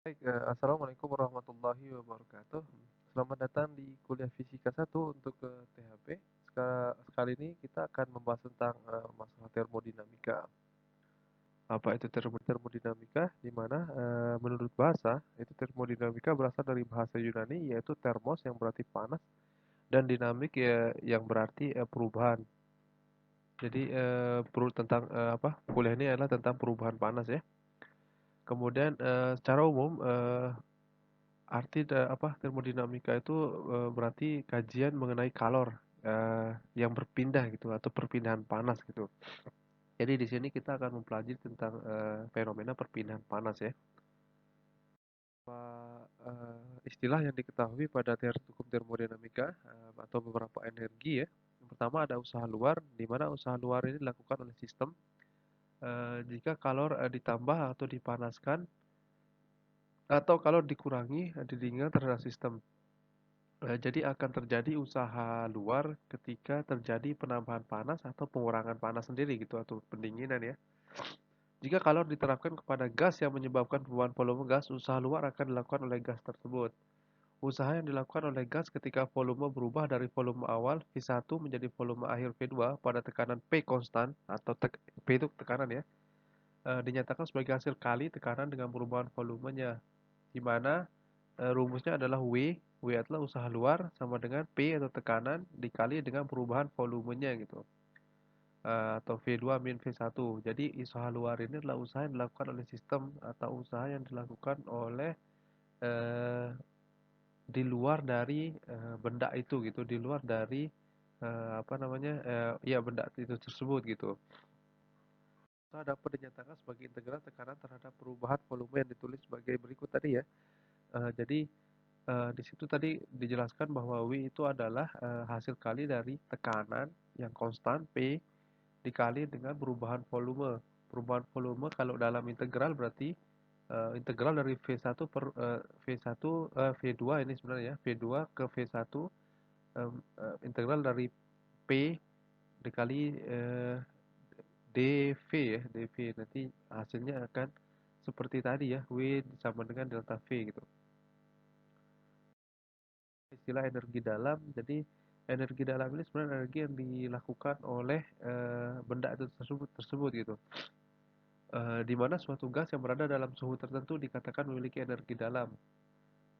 Baik, assalamualaikum warahmatullahi wabarakatuh. Selamat datang di kuliah Fisika 1 untuk THP. Sekali ini kita akan membahas tentang masalah termodinamika. Apa itu termodinamika? Di mana menurut bahasa, itu termodinamika berasal dari bahasa Yunani yaitu termos yang berarti panas dan dinamik ya yang berarti perubahan. Jadi tentang kuliah ini adalah tentang perubahan panas ya. Kemudian secara umum termodinamika itu berarti kajian mengenai kalor yang berpindah gitu atau perpindahan panas gitu. Jadi di sini kita akan mempelajari tentang fenomena perpindahan panas ya. Istilah yang diketahui pada hukum termodinamika atau beberapa energi ya. Yang pertama ada usaha luar, di mana usaha luar ini dilakukan oleh sistem jika kalor ditambah atau dipanaskan atau kalau dikurangi didinginkan terhadap sistem. Jadi akan terjadi usaha luar ketika terjadi penambahan panas atau pengurangan panas sendiri gitu atau pendinginan ya. Jika kalor diterapkan kepada gas yang menyebabkan perubahan volume gas, usaha luar akan dilakukan oleh gas tersebut. Usaha yang dilakukan oleh gas ketika volume berubah dari volume awal V1 menjadi volume akhir V2 pada tekanan P konstan atau P itu tekanan ya, dinyatakan sebagai hasil kali tekanan dengan perubahan volumenya, di mana rumusnya adalah W adalah usaha luar sama dengan P atau tekanan dikali dengan perubahan volumenya gitu. Atau V2 min V1. Jadi usaha luar ini adalah usaha yang dilakukan oleh sistem atau usaha yang dilakukan oleh eh, di luar dari benda itu gitu, di luar dari ya benda itu tersebut gitu. Usaha dapat dinyatakan sebagai integral tekanan terhadap perubahan volume yang ditulis sebagai berikut tadi ya. Jadi di situ tadi dijelaskan bahwa W itu adalah hasil kali dari tekanan yang konstan P dikali dengan perubahan volume. Perubahan volume kalau dalam integral berarti integral dari V1 per V1 V2 ini sebenarnya V2 ke V1 integral dari P dikali dV ya, dV nanti hasilnya akan seperti tadi ya, W sama dengan delta V gitu. Istilah energi dalam. Jadi energi dalam ini sebenarnya energi yang dilakukan oleh benda itu tersebut gitu. Di mana suatu gas yang berada dalam suhu tertentu dikatakan memiliki energi dalam.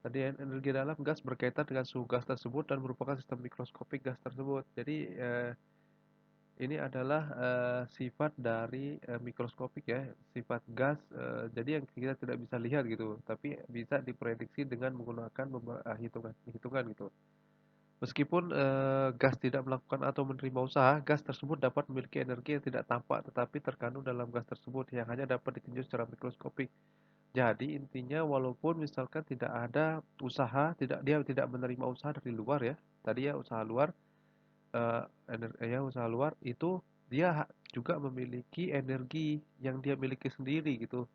Tadi energi dalam gas berkaitan dengan suhu gas tersebut dan merupakan sistem mikroskopik gas tersebut. Jadi ini adalah sifat dari mikroskopik ya, sifat gas. Jadi yang kita tidak bisa lihat gitu, tapi bisa diprediksi dengan menggunakan hitungan gitu. Meskipun gas tidak melakukan atau menerima usaha, gas tersebut dapat memiliki energi yang tidak tampak tetapi terkandung dalam gas tersebut yang hanya dapat ditinjau secara mikroskopik. Jadi intinya walaupun misalkan tidak ada usaha, dia tidak menerima usaha dari luar ya. Tadi ya usaha luar, usaha luar itu dia juga memiliki energi yang dia miliki sendiri gitu.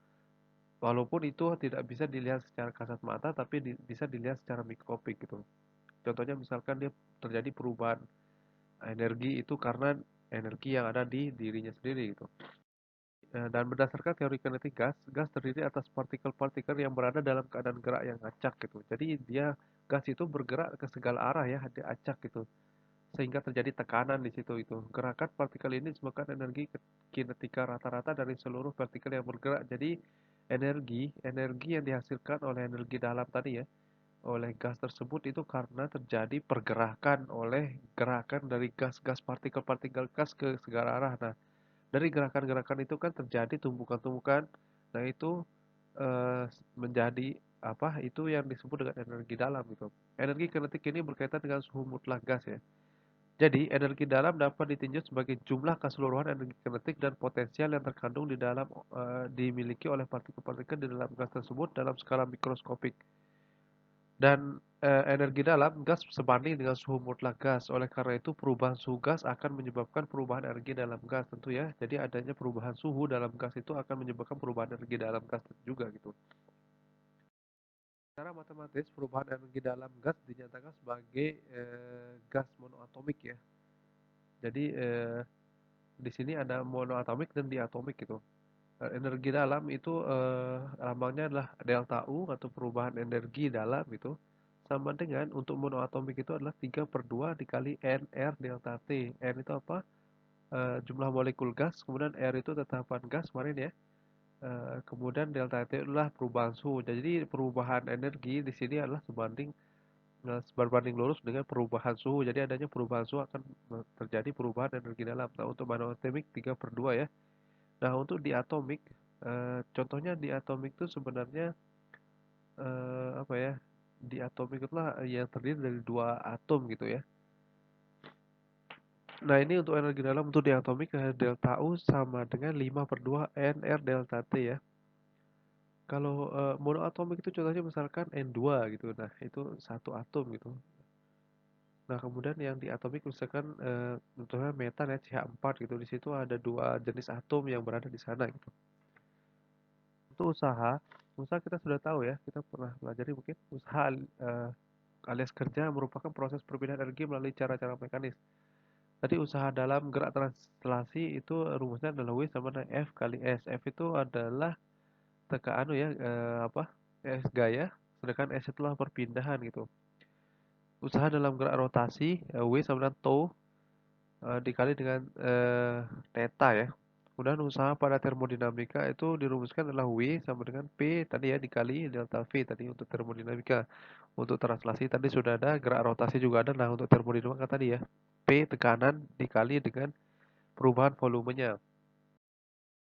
Walaupun itu tidak bisa dilihat secara kasat mata, tapi bisa dilihat secara mikroskopik gitu. Contohnya misalkan dia terjadi perubahan energi itu karena energi yang ada di dirinya sendiri gitu. Dan berdasarkan teori kinetik gas, gas terdiri atas partikel-partikel yang berada dalam keadaan gerak yang acak gitu. Jadi gas itu bergerak ke segala arah ya, dia acak gitu. Sehingga terjadi tekanan di situ itu. Gerakan partikel ini disebabkan energi kinetika rata-rata dari seluruh partikel yang bergerak. Jadi energi yang dihasilkan oleh energi dalam tadi ya, oleh gas tersebut itu karena terjadi pergerakan oleh gerakan dari gas-gas partikel-partikel gas ke segala arah. Nah, dari gerakan-gerakan itu kan terjadi tumbukan-tumbukan. Nah, itu menjadi apa? Itu yang disebut dengan energi dalam gitu. Energi kinetik ini berkaitan dengan suhu mutlak gas ya. Jadi, energi dalam dapat ditinjau sebagai jumlah keseluruhan energi kinetik dan potensial yang terkandung di dalam dimiliki oleh partikel-partikel di dalam gas tersebut dalam skala mikroskopik. Dan energi dalam gas sebanding dengan suhu mutlak gas. Oleh karena itu, perubahan suhu gas akan menyebabkan perubahan energi dalam gas tentu ya. Jadi adanya perubahan suhu dalam gas itu akan menyebabkan perubahan energi dalam gas juga gitu. Secara matematis, perubahan energi dalam gas dinyatakan sebagai gas monoatomik ya. Jadi di sini ada monoatomik dan diatomik gitu. Energi dalam itu lambangnya adalah delta U atau perubahan energi dalam itu sama dengan untuk monoatomik itu adalah 3/2 dikali NR delta T. N itu apa? Jumlah molekul gas, kemudian R itu tetapan gas kemarin ya. Kemudian delta T adalah perubahan suhu. Jadi perubahan energi di sini adalah berbanding lurus dengan perubahan suhu. Jadi adanya perubahan suhu akan terjadi perubahan energi dalam. Nah, untuk monoatomik 3/2 ya. Nah, untuk di atomik, contohnya di atomik itu sebenarnya apa ya? Di atomik itulah yang terdiri dari dua atom gitu ya. Nah, ini untuk energi dalam untuk di atomik delta U sama dengan 5/2 NR delta T ya. Kalau monoatomik itu contohnya misalkan N2 gitu. Nah, itu satu atom gitu. Nah, kemudian yang di atomik misalkan contohnya metan ya CH4 gitu. Di situ ada dua jenis atom yang berada di sana gitu. Untuk usaha kita sudah tahu ya, kita pernah pelajari mungkin usaha alias kerja merupakan proses perpindahan energi melalui cara-cara mekanis. Tadi usaha dalam gerak translasi itu rumusnya adalah W sama dengan F kali S. F itu adalah tekan ya apa? S gaya, sedangkan S itulah perpindahan gitu. Usaha dalam gerak rotasi W sama dengan tau dikali dengan theta ya. Kemudian usaha pada termodinamika itu dirumuskan adalah W sama dengan P tadi ya dikali delta V tadi untuk termodinamika. Untuk translasi tadi sudah ada, gerak rotasi juga ada. Nah, untuk termodinamika tadi ya, P tekanan dikali dengan perubahan volumenya.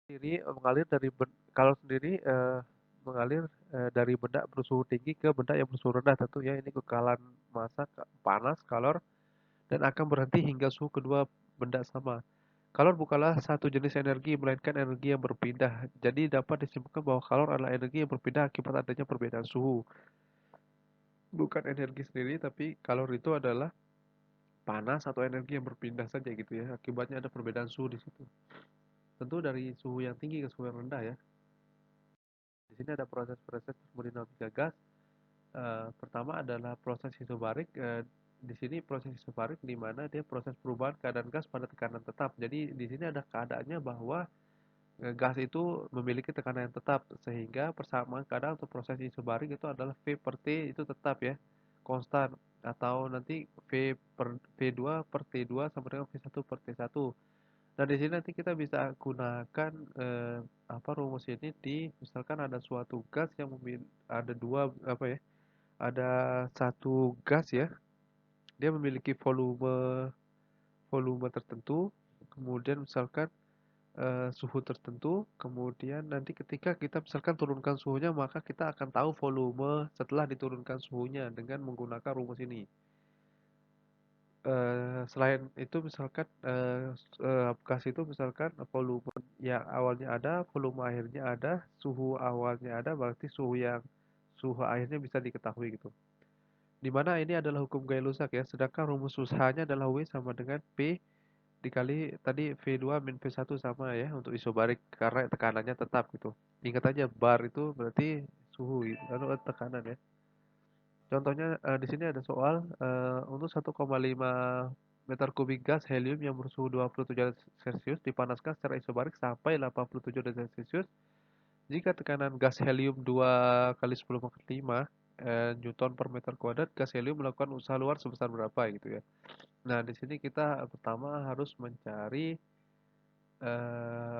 Sendiri mengalir dari kalau sendiri mengalir dari benda bersuhu tinggi ke benda yang bersuhu rendah tentunya ini kekalan massa panas kalor dan akan berhenti hingga suhu kedua benda sama. Kalor bukanlah satu jenis energi, melainkan energi yang berpindah. Jadi dapat disimpulkan bahwa kalor adalah energi yang berpindah akibat adanya perbedaan suhu. Bukan energi sendiri, tapi kalor itu adalah panas atau energi yang berpindah saja gitu ya. Akibatnya ada perbedaan suhu di situ. Tentu dari suhu yang tinggi ke suhu yang rendah ya. Di sini ada proses-proses termodinamika gas. Pertama adalah proses isobarik. Di sini proses isobarik di mana dia proses perubahan keadaan gas pada tekanan tetap. Jadi di sini ada keadaannya bahwa gas itu memiliki tekanan yang tetap sehingga persamaan keadaan untuk proses isobarik itu adalah V per T itu tetap ya konstan atau nanti V2 per T2 sama dengan V1 per T1. Nah, di sini nanti kita bisa gunakan apa rumus ini di misalkan ada suatu gas yang ada dua apa ya? Ada satu gas ya, dia memiliki volume volume tertentu, kemudian misalkan suhu tertentu, kemudian nanti ketika kita misalkan turunkan suhunya, maka kita akan tahu volume setelah diturunkan suhunya dengan menggunakan rumus ini. Selain itu misalkan gas itu misalkan volume yang awalnya ada, volume akhirnya ada, suhu awalnya ada, berarti suhu akhirnya bisa diketahui gitu. Dimana ini adalah hukum Gay-Lussac ya, sedangkan rumus usahanya adalah W sama dengan P dikali tadi V2 min V1 sama ya untuk isobarik karena tekanannya tetap gitu. Ingat aja bar itu berarti suhu lalu tekanan ya. Contohnya di sini ada soal untuk 1,5 meter kubik gas helium yang bersuhu 27 derajat Celcius dipanaskan secara isobarik sampai 87 derajat Celcius. Jika tekanan gas helium 2 kali 10 pangkat 5 Newton per meter kuadrat, gas helium melakukan usaha luar sebesar berapa gitu ya. Nah, di sini kita pertama harus mencari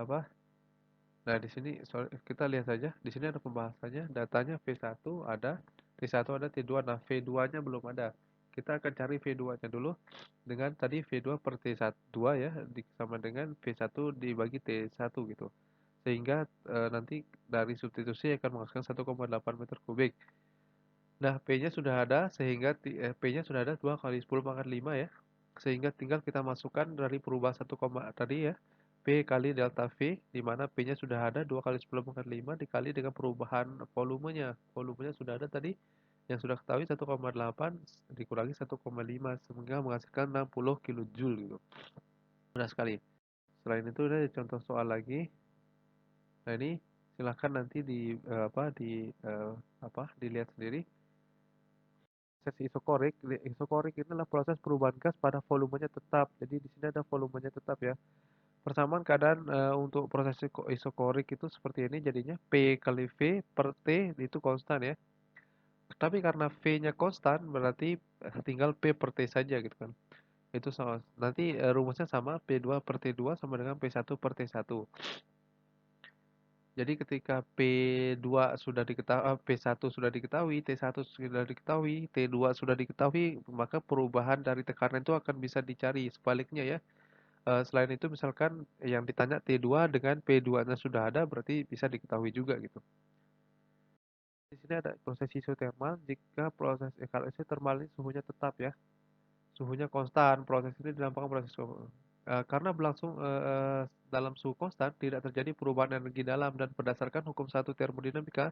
apa? Nah, di sini kita lihat saja. Di sini ada pembahasannya. Datanya V1 ada, T1 ada, T2. Nah, V2-nya belum ada. Kita akan cari V2-nya dulu dengan tadi V2 per T1 ya sama dengan V1 dibagi T1 gitu. Sehingga nanti dari substitusi akan menghasilkan 1,8 meter kubik. Nah, P-nya sudah ada sehingga P-nya sudah ada 2 kali 10 pangkat 5 ya. Sehingga tinggal kita masukkan dari perubahan 1, tadi ya. P kali delta V di mana P-nya sudah ada 2 kali 10 pangkat 5 dikali dengan perubahan volumenya. Volumenya sudah ada tadi yang sudah ketahui 1,8 dikurangi 1,5 sehingga menghasilkan 60 kilojoule gitu. Mudah sekali. Selain itu ada contoh soal lagi. Nah, ini silahkan nanti dilihat sendiri. Proses isokorik, isokorik ini adalah proses perubahan gas pada volumenya tetap. Jadi di sini ada volumenya tetap ya. Persamaan keadaan untuk proses isokorik itu seperti ini jadinya P kali V per T itu konstan ya. Tapi karena V-nya konstan berarti tinggal P per T saja gitu kan. Itu sama. Nanti rumusnya sama P2 per T2 sama dengan P1 per T1. Jadi ketika P2 sudah diketahui, P1 sudah diketahui, T1 sudah diketahui, T2 sudah diketahui, maka perubahan dari tekanan itu akan bisa dicari. Sebaliknya ya, selain itu misalkan yang ditanya T2 dengan P2-nya sudah ada, berarti bisa diketahui juga gitu. Di sini ada proses isotermal. Jika proses kalau isotermal ini suhunya tetap ya, suhunya konstan. Proses ini dinamakan proses karena berlangsung dalam suhu konstan, tidak terjadi perubahan energi dalam dan berdasarkan hukum satu termodinamika,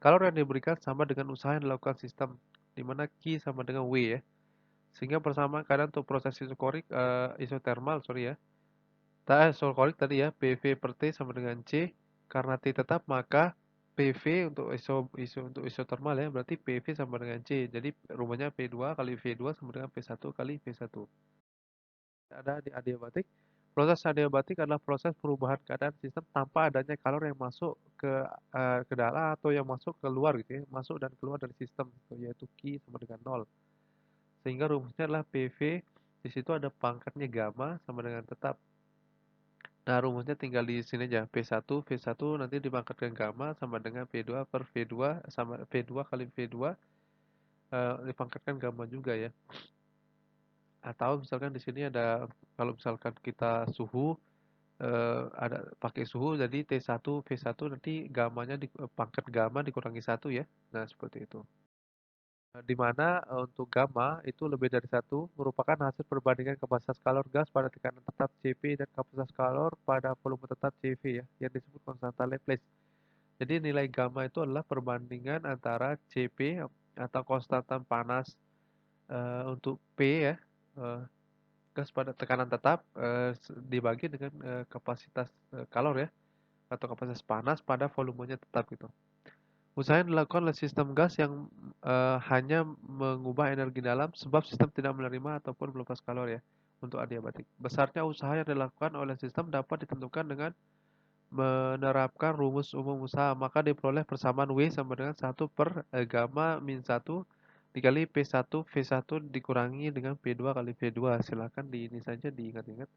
kalor yang diberikan sama dengan usaha yang dilakukan sistem, di mana Q sama dengan W ya. Sehingga persamaan keadaan untuk proses isokorik isotermal sorry ya. Isokorik tadi ya, PV per T sama dengan C. Karena T tetap maka PV untuk untuk isotermal ya, berarti PV sama dengan C. Jadi rumusnya P2 kali V2 sama dengan P1 kali V1. Ada di adiabatik. Proses adiabatik adalah proses perubahan keadaan sistem tanpa adanya kalor yang masuk ke dalam atau yang masuk keluar gitu ya, masuk dan keluar dari sistem gitu, yaitu Q sama dengan nol. Sehingga rumusnya adalah PV, di situ ada pangkatnya gamma sama dengan tetap. Nah, rumusnya tinggal di sini aja. P1, V1 nanti dipangkatkan gamma sama dengan P2 per V2 sama V2 kali V2 dipangkatkan gamma juga ya. Atau misalkan di sini ada kalau misalkan kita suhu ada pakai suhu jadi T1 V1 nanti gamanya di pangkat gamma dikurangi 1 ya. Nah, seperti itu. Di mana untuk gamma itu lebih dari satu merupakan hasil perbandingan kapasitas kalor gas pada tekanan tetap Cp dan kapasitas kalor pada volume tetap Cv ya, yang disebut konstanta Laplace. Jadi nilai gamma itu adalah perbandingan antara Cp atau konstanta panas untuk P ya, gas pada tekanan tetap dibagi dengan kapasitas kalor ya, atau kapasitas panas pada volumenya tetap gitu. Usaha yang dilakukan oleh sistem gas yang hanya mengubah energi dalam sebab sistem tidak menerima ataupun melepas kalor ya untuk adiabatik. Besarnya usaha yang dilakukan oleh sistem dapat ditentukan dengan menerapkan rumus umum usaha, maka diperoleh persamaan W sama dengan 1 per gamma min 1 dikali P1 V1 dikurangi dengan P2 kali V2. Silahkan di ini saja diingat-ingat.